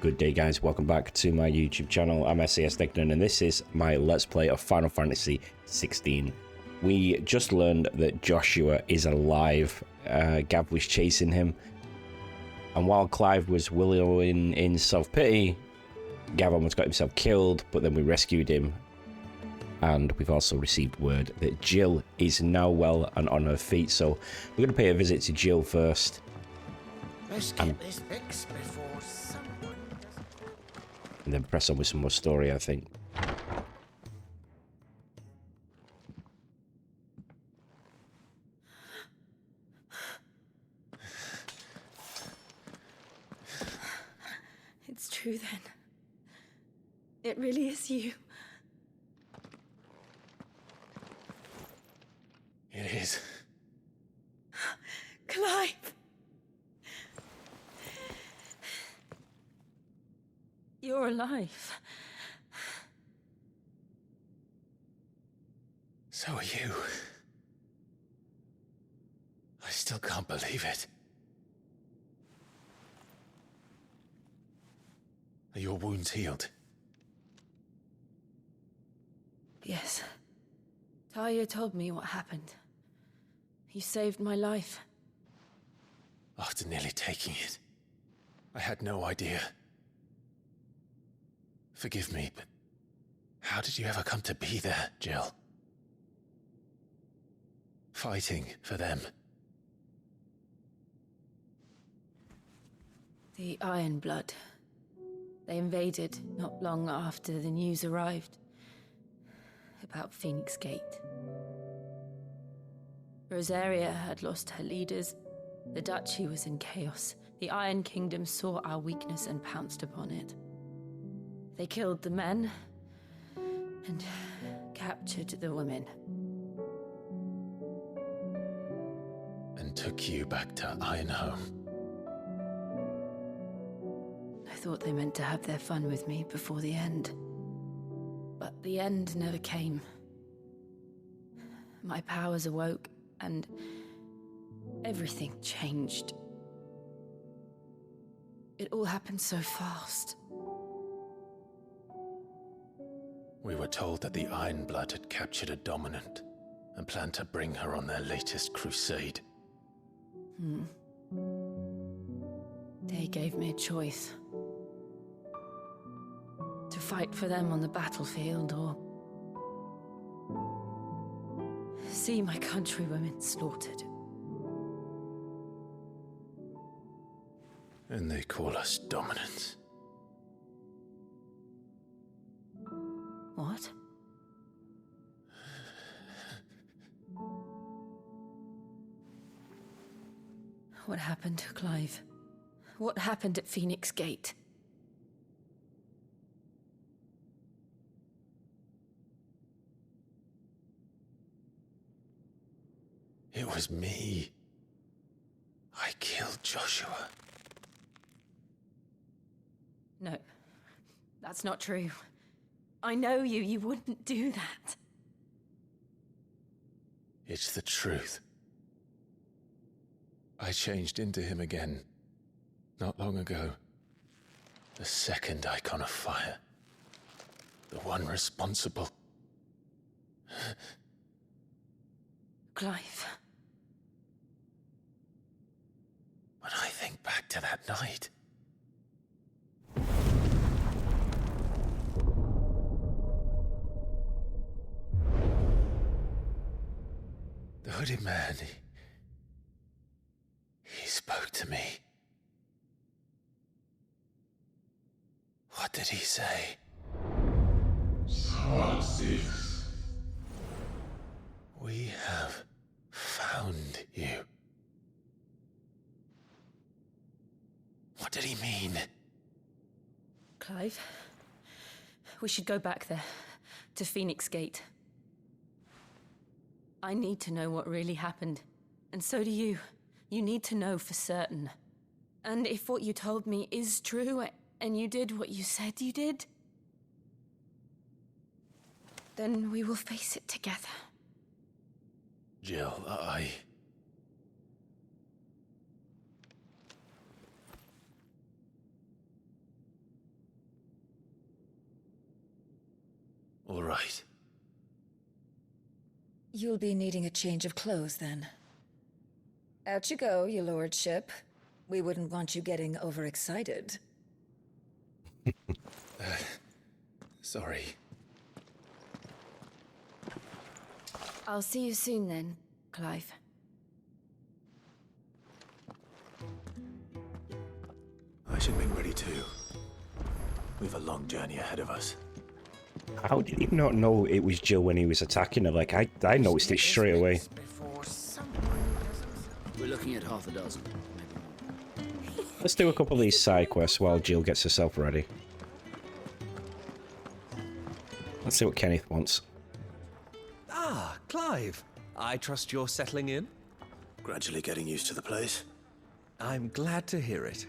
Good day, guys. Welcome back to my YouTube channel. I'm SCS Dignan, and this is my Let's Play of Final Fantasy XVI. We just learned that Joshua is alive. Gav was chasing him, and while Clive was wallowing in self-pity, Gav almost got himself killed, but then we rescued him. And we've also received word that Jill is now well and on her feet, so we're going to pay a visit to Jill first. Let's get this fixed before someone does. And then press on with some more story, I think. It's true then. It really is you. It is. Clive! You're alive. So are you. I still can't believe it. Are your wounds healed? Yes. Talia told me what happened. You saved my life. After nearly taking it, I had no idea. Forgive me, but how did you ever come to be there, Jill? Fighting for them. The Iron Blood. They invaded not long after the news arrived about Phoenix Gate. Rosseria had lost her leaders. The Duchy was in chaos. The Iron Kingdom saw our weakness and pounced upon it. They killed the men and captured the women. And took you back to Ironhome. I thought they meant to have their fun with me before the end. But the end never came. My powers awoke, and everything changed. It all happened so fast. We were told that the Iron Blood had captured a dominant and planned to bring her on their latest crusade. They gave me a choice. To fight for them on the battlefield, or see my countrywomen slaughtered. And they call us dominants. What? What happened to Clive? What happened at Phoenix Gate? It was me. I killed Joshua. No, that's not true. I know you. You wouldn't do that. It's the truth. I changed into him again, not long ago. The second icon of fire. The one responsible. Clive. When I think back to that night... The hooded man, he spoke to me. What did he say? Cids. We have found you. What did he mean? Clive, we should go back there, to Phoenix Gate. I need to know what really happened, and so do you. You need to know for certain. And if what you told me is true, and you did what you said you did, then we will face it together. Jill, all right. You'll be needing a change of clothes, then. Out you go, your lordship. We wouldn't want you getting overexcited. Sorry. I'll see you soon then, Clive. I should make ready too. We've a long journey ahead of us. How did he not know it was Jill when he was attacking her? Like, I noticed it straight away. We're looking at half a dozen. Let's do a couple of these side quests while Jill gets herself ready. Let's see what Kenneth wants. Ah, Clive. I trust you're settling in? Gradually getting used to the place. I'm glad to hear it.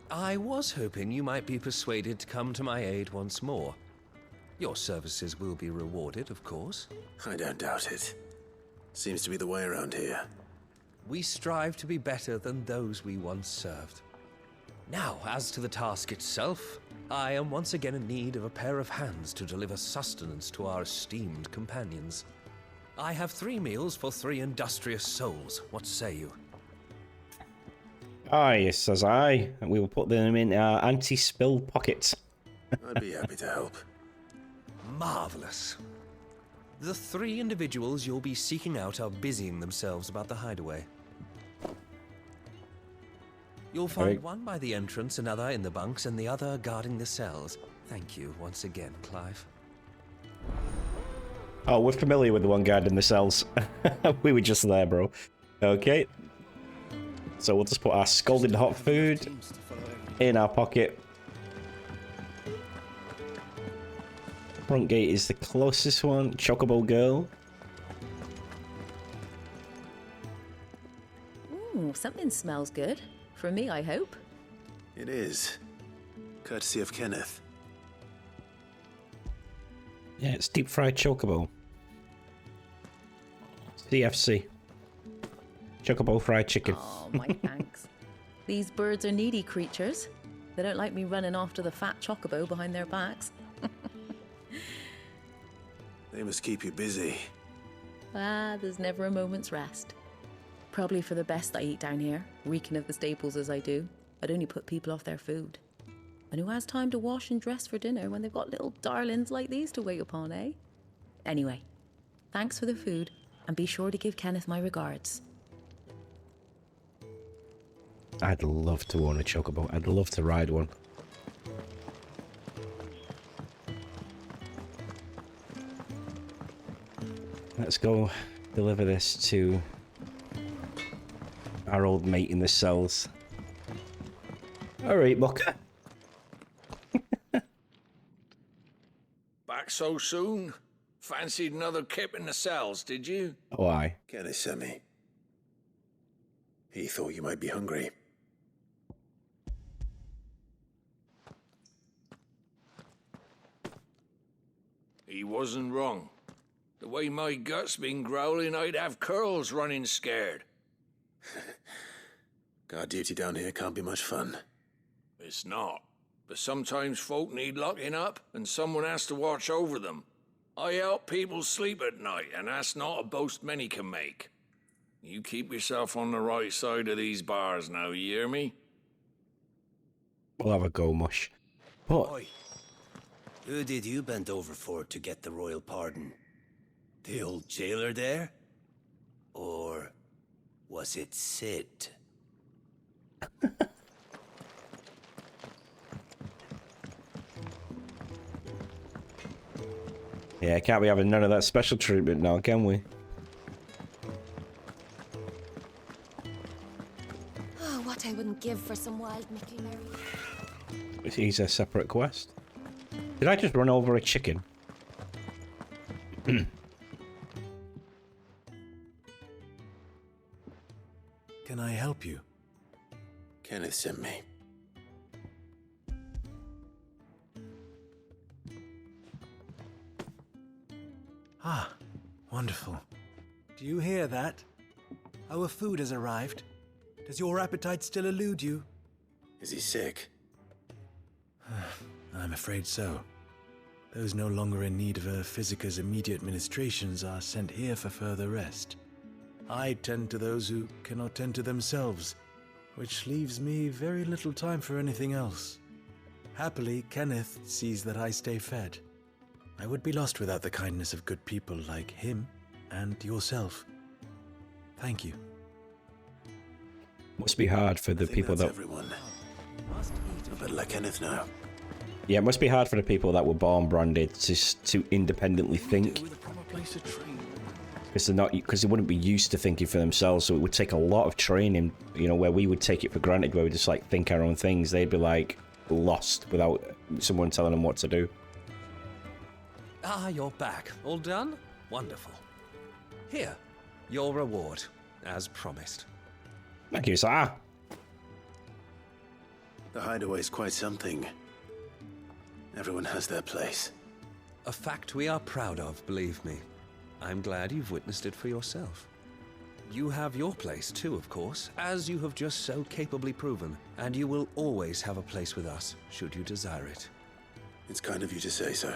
I was hoping you might be persuaded to come to my aid once more. Your services will be rewarded, of course. I don't doubt it. Seems to be the way around here. We strive to be better than those we once served. Now, as to the task itself, I am once again in need of a pair of hands to deliver sustenance to our esteemed companions. I have 3 meals for 3 industrious souls. What say you? Aye, says I. And we will put them in our anti-spill pockets. I'd be happy to help. Marvelous. The 3 individuals you'll be seeking out are busying themselves about the hideaway. You'll find one by the entrance, another in the bunks, and the other guarding the cells. Thank you once again, Clive. Oh, we're familiar with the one guard in the cells. We were just there, bro. Okay. So we'll just put our scalding hot food in our pocket. Front gate is the closest one. Chocobo girl. Ooh, something smells good. For me, I hope. It is. Courtesy of Kenneth. Yeah, it's deep fried chocobo. CFC. Chocobo fried chicken. Oh, my thanks. These birds are needy creatures. They don't like me running after the fat chocobo behind their backs. They must keep you busy. Ah, there's never a moment's rest. Probably for the best I eat down here, reeking of the staples as I do. I'd only put people off their food. And who has time to wash and dress for dinner when they've got little darlings like these to wait upon, eh? Anyway, thanks for the food, and be sure to give Kenneth my regards. I'd love to own a chocobo. I'd love to ride one. Let's go deliver this to our old mate in the cells. Alright, Booker. Back so soon? Fancied another kip in the cells, did you? Why? Kenneth sent me. He thought you might be hungry. He wasn't wrong. The way my gut's been growling, I'd have curls running scared. Guard duty down here can't be much fun. It's not. But sometimes folk need locking up, and someone has to watch over them. I help people sleep at night, and that's not a boast many can make. You keep yourself on the right side of these bars now, you hear me? We'll have a go, Mush. But Oi. Who did you bend over for to get the royal pardon? The old jailer there? Or was it Cid? yeah, can't be having none of that special treatment now, can we? Oh, what I wouldn't give for some wild Mickey Merry. He's a separate quest. Did I just run over a chicken? Can I help you? Kenneth sent me. Ah, wonderful. Do you hear that? Our food has arrived. Does your appetite still elude you? Is he sick? I'm afraid so. Those no longer in need of a Physica's immediate ministrations are sent here for further rest. I tend to those who cannot tend to themselves, which leaves me very little time for anything else. Happily, Kenneth sees that I stay fed. I would be lost without the kindness of good people like him and yourself. Thank you. Must be hard for the people that... everyone. I better let Kenneth know. Yeah, it must be hard for the people that were born branded to independently think. Because they wouldn't be used to thinking for themselves, so it would take a lot of training, you know, where we would take it for granted, where we just like think our own things. They'd be like lost without someone telling them what to do. Ah, you're back. All done? Wonderful. Here, your reward, as promised. Thank you, sir. The hideaway's quite something. Everyone has their place. A fact we are proud of, believe me. I'm glad you've witnessed it for yourself. You have your place too, of course, as you have just so capably proven, and you will always have a place with us, should you desire it. It's kind of you to say so.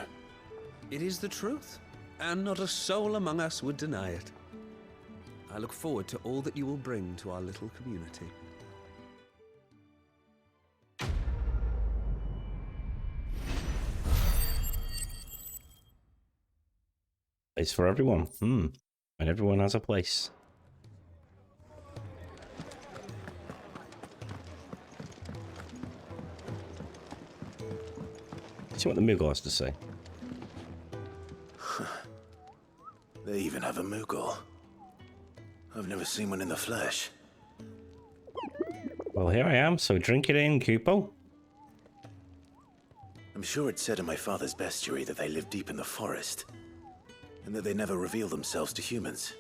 It is the truth, and not a soul among us would deny it. I look forward to all that you will bring to our little community. Place for everyone. And everyone has a place. See what the Moogle has to say. They even have a Moogle. I've never seen one in the flesh. Well, here I am, so drink it in, Kupo. I'm sure it's said in my father's bestiary that they live deep in the forest, and that they never reveal themselves to humans.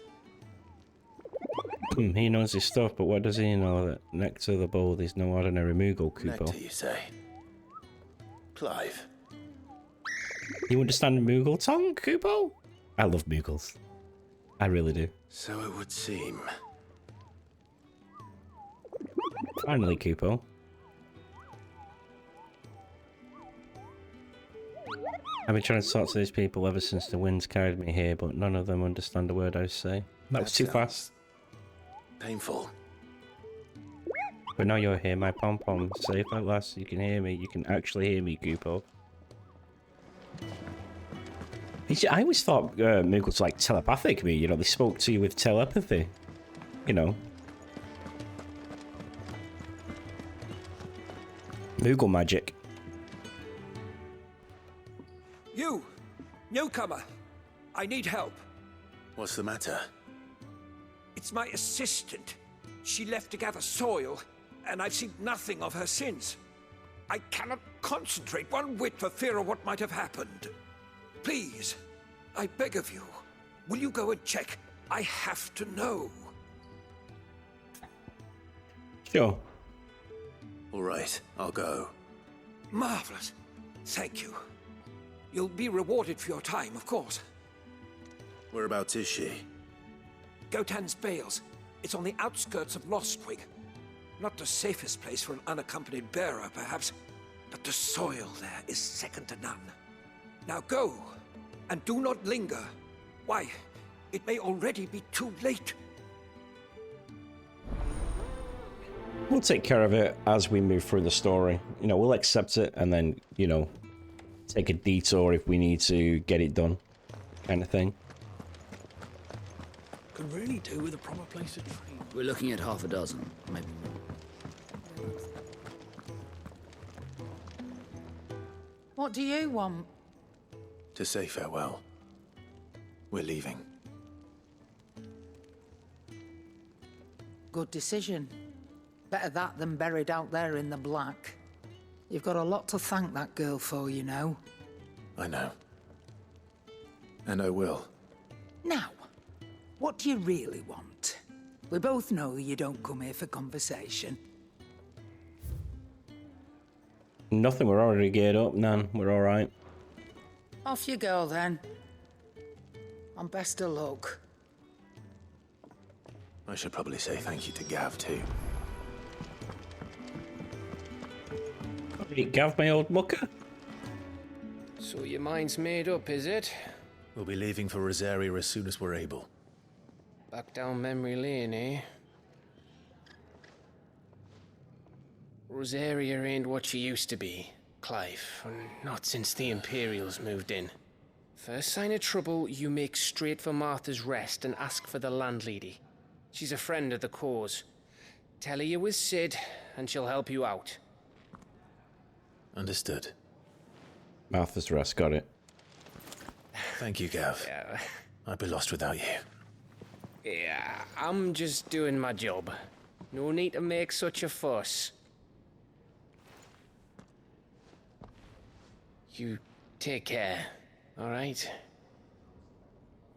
He knows his stuff, but what does he know? That Nectar the Bold is no ordinary Moogle, Kupo. Nectar, you say? Clive. You understand Moogle tongue, Kupo? I love Moogles. I really do. So it would seem. Finally, Kupo. I've been trying to talk to these people ever since the winds carried me here, but none of them understand a word I say. That was too fast. Painful. But now you're here, my pom-pom. Safe at last, you can hear me. You can actually hear me, Kupo. I always thought Moogles like telepathic me, you know, they spoke to you with telepathy. You know. Moogle magic. You! Newcomer! I need help. What's the matter? It's my assistant. She left to gather soil, and I've seen nothing of her since. I cannot concentrate one whit for fear of what might have happened. Please, I beg of you, will you go and check? I have to know. Sure. All right, I'll go. Marvelous. Thank you. You'll be rewarded for your time, of course. Whereabouts is she? Gotan's Bales. It's on the outskirts of Lostwing. Not the safest place for an unaccompanied bearer, perhaps, but the soil there is second to none. Now go, and do not linger. Why, it may already be too late. We'll take care of it as we move through the story. You know, we'll accept it and then, you know, take a detour if we need to get it done, kind of thing. Could really do with a proper place to train. We're looking at half a dozen, maybe more. What do you want? To say farewell. We're leaving. Good decision. Better that than buried out there in the black. You've got a lot to thank that girl for, you know. I know. And I will. Now, what do you really want? We both know you don't come here for conversation. Nothing, we're already geared up, Nan. We're alright. Off you go, then. And best of luck. I should probably say thank you to Gav, too. Gav, my old mucker. So your mind's made up, is it? We'll be leaving for Rosseria as soon as we're able. Back down memory lane, eh? Rosseria ain't what she used to be, Clive. Not since the Imperials moved in. First sign of trouble, you make straight for Martha's Rest and ask for the landlady. She's a friend of the cause. Tell her you're with Cid, and she'll help you out. Understood. Martha's Rest, got it. Thank you, Gav. Yeah. I'd be lost without you. Yeah, I'm just doing my job. No need to make such a fuss. You take care, alright?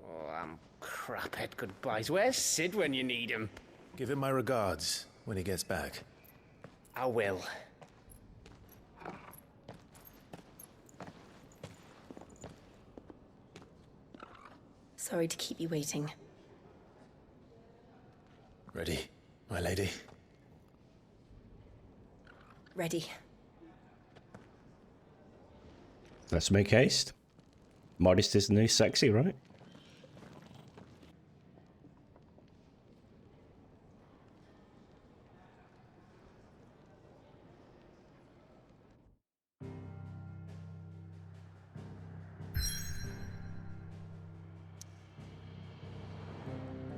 Oh, I'm crap at goodbyes. Where's Cid when you need him? Give him my regards when he gets back. I will. Sorry to keep you waiting. Ready, my lady? Ready. Let's make haste. Modest is the new sexy, right?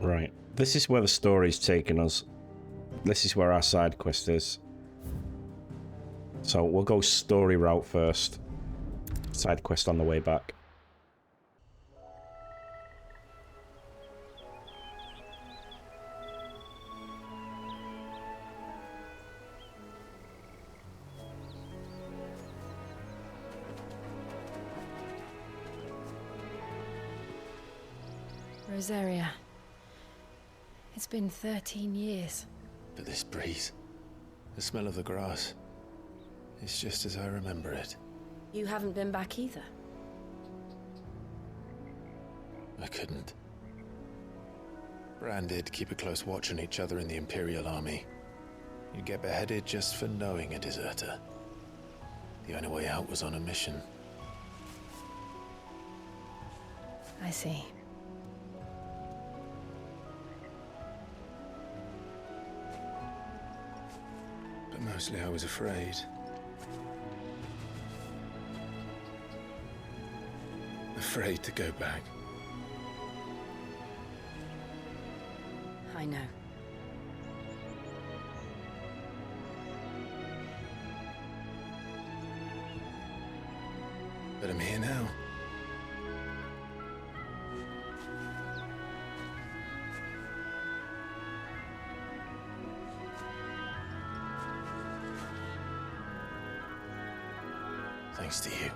Right. This is where the story's taking us. This is where our side quest is. So we'll go story route first. Side quest on the way back. Rosseria. It's been 13 years. But this breeze, the smell of the grass, it's just as I remember it. You haven't been back either. I couldn't. Branded, keep a close watch on each other in the Imperial Army. You'd get beheaded just for knowing a deserter. The only way out was on a mission. I see. But mostly I was afraid. Afraid to go back. I know. But I'm here now. Thanks to you.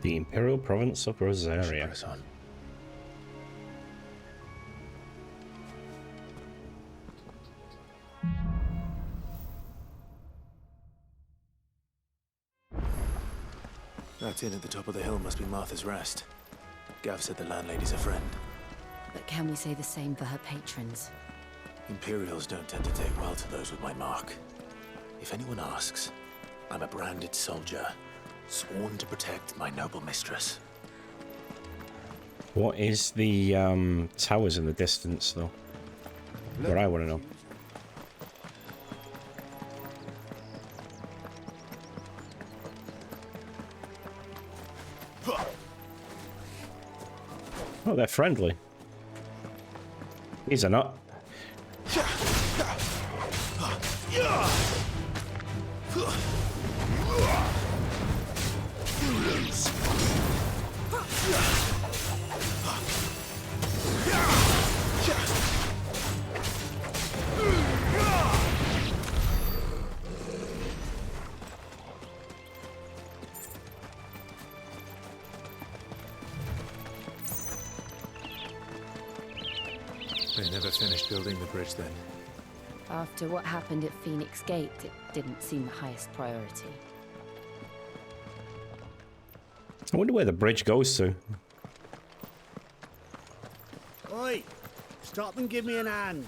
The Imperial Province of Rosseria. Press on. That inn at the top of the hill must be Martha's Rest. Gav said the landlady's a friend. But can we say the same for her patrons? Imperials don't tend to take well to those with my mark. If anyone asks, I'm a branded soldier, sworn to protect my noble mistress. What is the towers in the distance, though? What I want to know. Oh, they're friendly. These are not. They never finished building the bridge then. After what happened at Phoenix Gate, it didn't seem the highest priority. I wonder where the bridge goes to. Oi! Stop and give me an hand.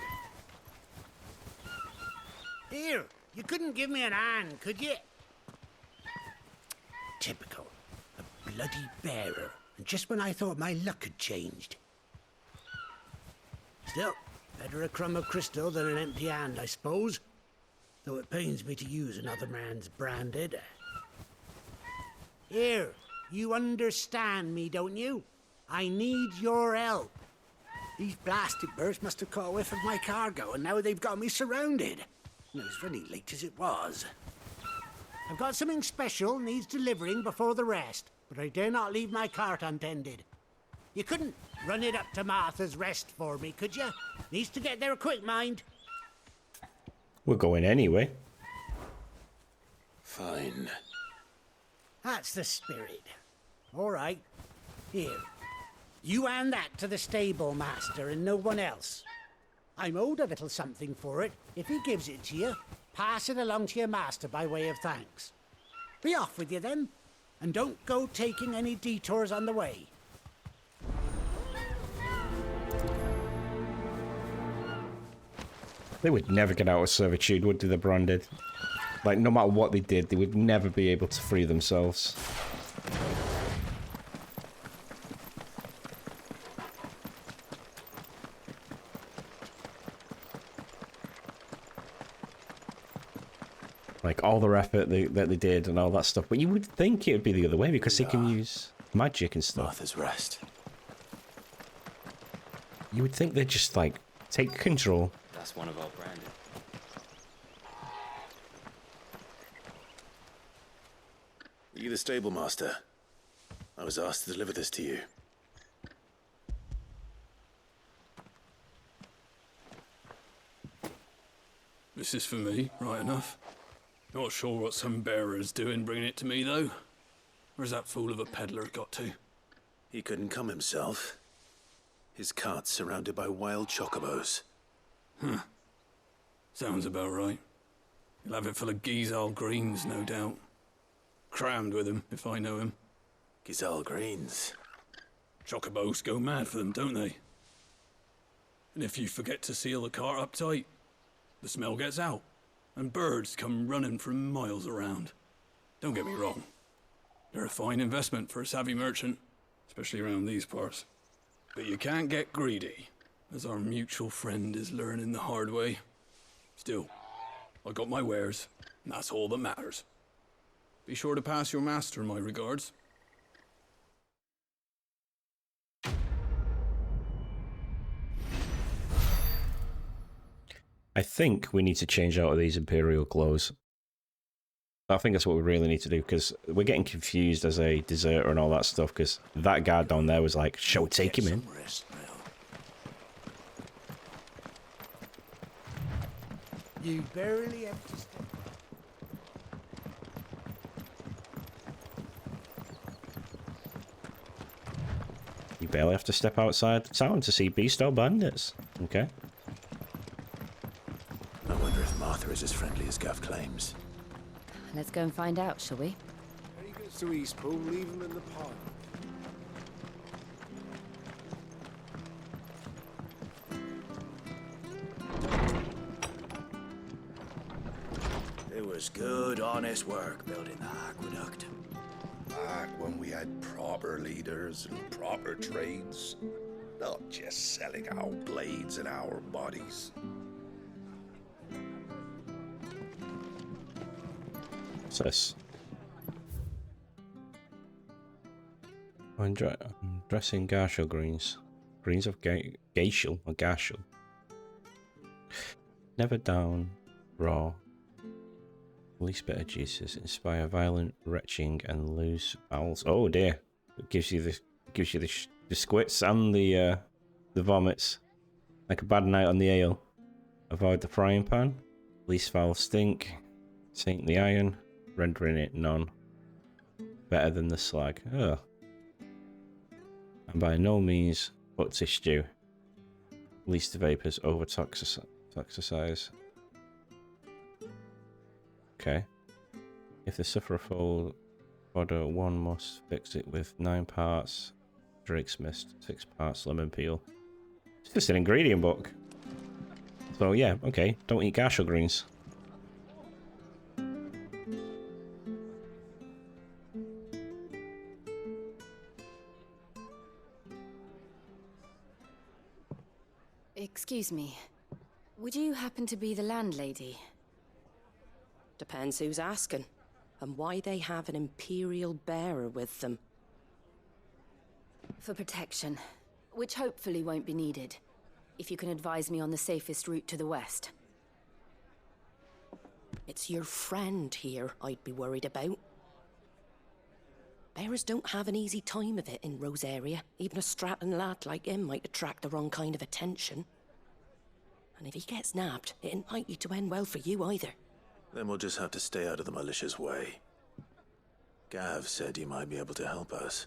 Here, you couldn't give me an hand, could you? Typical. A bloody bearer. And just when I thought my luck had changed. Still, better a crumb of crystal than an empty hand, I suppose. Though it pains me to use another man's branded. Here, you understand me, don't you? I need your help. These blasted birds must have caught a whiff of my cargo, and now they've got me surrounded. And it was very late as it was. I've got something special needs delivering before the rest, but I dare not leave my cart untended. You couldn't run it up to Martha's Rest for me, could you? Needs to get there quick, mind. We're going anyway. Fine. That's the spirit. All right. Here. You hand that to the stable master and no one else. I'm owed a little something for it. If he gives it to you, pass it along to your master by way of thanks. Be off with you then, and don't go taking any detours on the way. They would never get out of servitude, would they, the branded? Like, no matter what they did, they would never be able to free themselves. Like, all their effort that they did and all that stuff. But you would think it would be the other way, because they can use magic and stuff. Martha's Rest. You would think they'd just, like, take control. That's one of our branded. Are you the stable master? I was asked to deliver this to you. This is for me, right enough. Not sure what some bearer's doing bringing it to me, though. Where's that fool of a peddler got to? He couldn't come himself. His cart's surrounded by wild chocobos. Huh. Sounds about right. He'll have it full of Gizal greens, no doubt. Crammed with him, if I know him. Gizal greens. Chocobos go mad for them, don't they? And if you forget to seal the cart up tight, the smell gets out, and birds come running from miles around. Don't get me wrong. They're a fine investment for a savvy merchant, especially around these parts. But you can't get greedy, as our mutual friend is learning the hard way. Still, I got my wares, and that's all that matters. Be sure to pass your master my regards. I think we need to change out of these Imperial clothes. I think that's what we really need to do, because we're getting confused as a deserter and all that stuff, because that guard down there was like, "Shall we take him in?" You barely have to step. You barely have to step outside the town to see beast-style bandits. Okay. I wonder if Martha is as friendly as Gav claims. Let's go and find out, shall we? When he gets to Eastpool, leave him in the pond. It was good, honest work building the aqueduct. Back when we had proper leaders and proper trades. Not just selling our blades and our bodies. What's this? I'm dressing Garshal greens. Greens of Gaishal or Garshal. Never down, raw. Least bit of juices inspire violent retching and loose bowels. Oh dear! It gives you the squits and the vomits, like a bad night on the ale. Avoid the frying pan. Least foul stink. Taint the iron, rendering it none. Better than the slag. Ugh. And by no means put to stew. Least the vapors over toxicize. Okay. If the sufferer fall fodder, one must fix it with 9 parts Drake's Mist, 6 parts lemon peel, It's just an ingredient book. So yeah, okay. Don't eat garshel greens. Excuse me. Would you happen to be the landlady? Depends who's asking, and why they have an Imperial bearer with them. For protection, which hopefully won't be needed. If you can advise me on the safest route to the west. It's your friend here I'd be worried about. Bearers don't have an easy time of it in Rosseria. Even a Stratton lad like him might attract the wrong kind of attention. And if he gets nabbed, it ain't likely to end well for you either. Then we'll just have to stay out of the malicious way. Gav said you might be able to help us.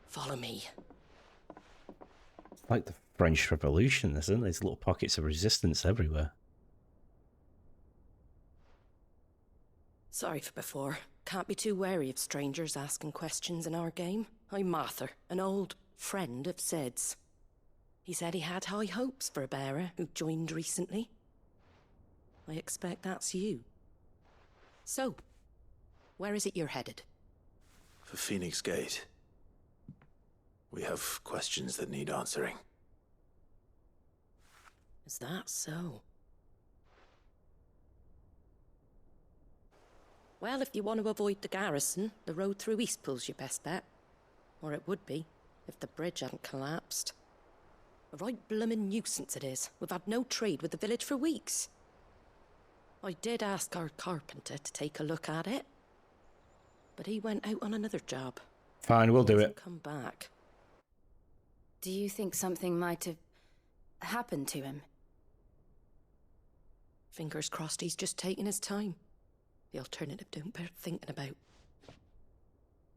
Follow me. It's like the French Revolution, isn't it? There's little pockets of resistance everywhere. Sorry for before. Can't be too wary of strangers asking questions in our game. I'm Martha, an old friend of Cids. He said he had high hopes for a bearer who joined recently. I expect that's you. So, where is it you're headed? For Phoenix Gate. We have questions that need answering. Is that so? Well, if you want to avoid the garrison, the road through Eastpool's your best bet. Or it would be, if the bridge hadn't collapsed. A right bloomin' nuisance it is. We've had no trade with the village for weeks. I did ask our carpenter to take a look at it, but he went out on another job. Fine, we'll do it. Come back. Do you think something might have happened to him? Fingers crossed he's just taking his time. The alternative don't bear thinking about.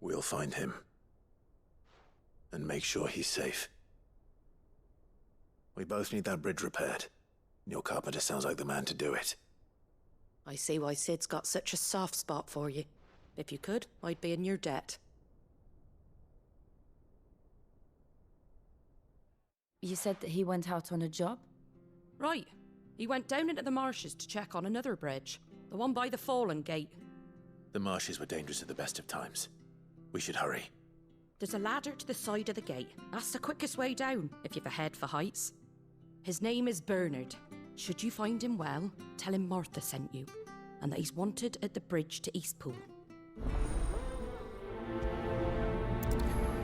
We'll find him. And make sure he's safe. We both need that bridge repaired. Your carpenter sounds like the man to do it. I see why Sid's got such a soft spot for you. If you could, I'd be in your debt. You said that he went out on a job? Right. He went down into the marshes to check on another bridge. The one by the Fallen Gate. The marshes were dangerous at the best of times. We should hurry. There's a ladder to the side of the gate. That's the quickest way down, if you've a head for heights. His name is Bernard. Should you find him well, tell him Martha sent you, and that he's wanted at the bridge to Eastpool.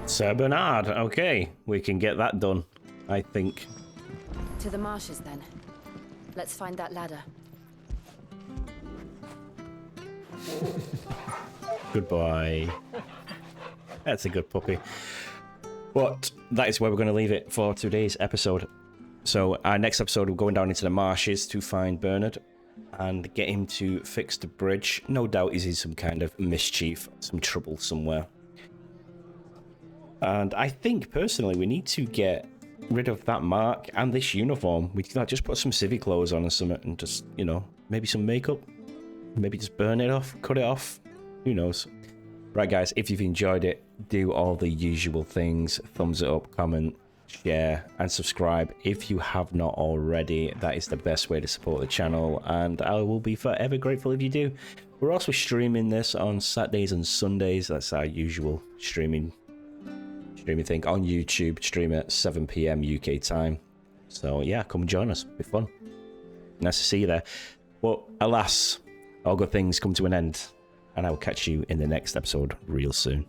Sir Bernard, okay. We can get that done, I think. To the marshes, then. Let's find that ladder. Good boy. That's a good puppy. But that is where we're going to leave it for today's episode. So our next episode, we're going down into the marshes to find Bernard and get him to fix the bridge. No doubt he's in some kind of mischief, some trouble somewhere. And I think, personally, we need to get rid of that mark and this uniform. We could just put some civvy clothes on or something and just, you know, maybe some makeup. Maybe just burn it off, cut it off. Who knows? Right, guys, if you've enjoyed it, do all the usual things. Thumbs it up, comment, share, and subscribe if you have not already. That is the best way to support the channel, and I will be forever grateful if you do. We're also streaming this on Saturdays and Sundays. That's our usual streaming thing on YouTube. Stream at 7 PM UK time. So yeah, come join us. It'll be fun. Nice to see you there. But alas, all good things come to an end, and I will catch you in the next episode real soon.